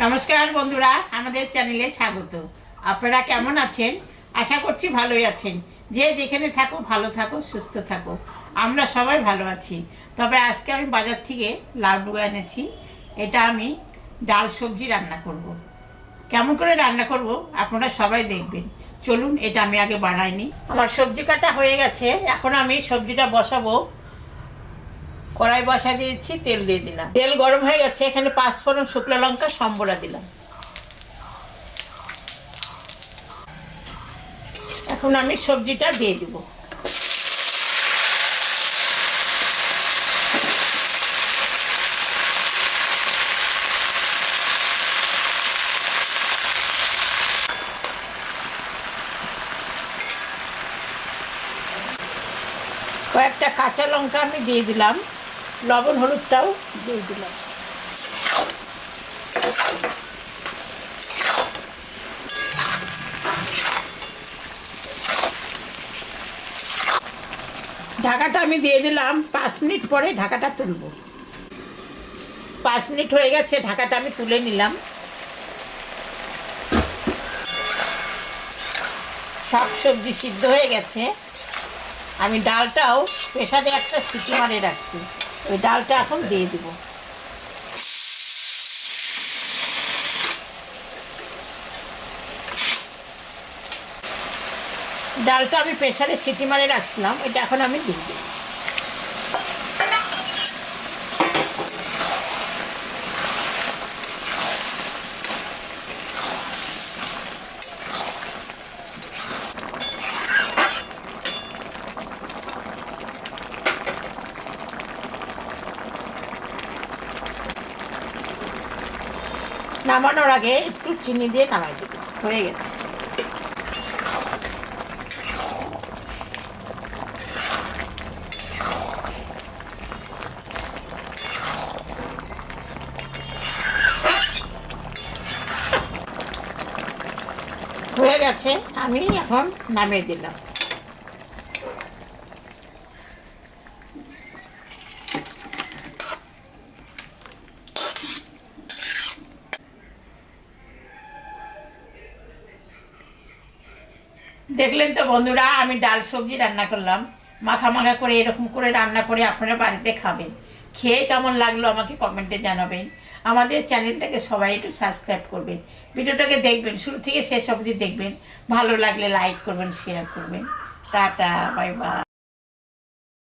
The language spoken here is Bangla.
নমস্কার বন্ধুরা, আমাদের চ্যানেলে স্বাগত। আপনারা কেমন আছেন? আশা করছি ভালোই আছেন। যে যেখানে থাকো ভালো থাকো, সুস্থ থাকো। আমরা সবাই ভালো আছি। তবে আজকে আমি বাজার থেকে লাউ এনেছি। এটা আমি ডাল সবজি রান্না করব। কেমন করে রান্না করব আপনারা সবাই দেখবেন। চলুন, এটা আমি আগে বানাইনি। আমার সবজি কাটা হয়ে গেছে। এখন আমি সবজিটা বসাবো। কড়াই বসা দিয়েছি, তেল দিয়ে দিলাম। তেল গরম হয়ে গেছে, এখানে 5 ফোড়ন, শুকনো লঙ্কা, সম্বরা দিলাম। এখন আমি সবজিটা দিয়ে দিব। কয়েকটা কাঁচা লঙ্কা আমি দিয়ে দিলাম। লবণ হলুদটাও দিয়ে দিলাম। ঢাকাটা আমি দিয়ে দিলাম। 5 মিনিট পরে ঢাকাটা তুলব। 5 মিনিট হয়ে গেছে, ঢাকাটা আমি তুলে নিলাম। সব সবজি সিদ্ধ হয়ে গেছে। আমি ডালটাও প্রেসারে একটা সিটি মারে রাখছি। ওই ডালটা এখন দিয়ে দিব। ডালটা আমি প্রেসারে সিটি মারে রাখছিলাম, এটা এখন আমি দিয়ে দিই। নামানোর আগে একটু চিনি দিয়ে নামাই দেব। হয়ে গেছে। হয়ে গেছে, আমি এখন নামিয়ে দিলাম। দেখলেন তো বন্ধুরা, আমি ডাল সবজি রান্না করলাম। মাখা মাখা করে এরকম করে রান্না করে আপনারা বাড়িতে খাবেন। খেয়ে কেমন লাগলো আমাকে কমেন্টে জানাবেন। আমাদের চ্যানেলটাকে সবাই একটু সাবস্ক্রাইব করবেন। ভিডিওটাকে দেখবেন, শুরু থেকে শেষ অবধি দেখবেন। ভালো লাগলে লাইক করবেন, শেয়ার করবেন। Tata, bye bye.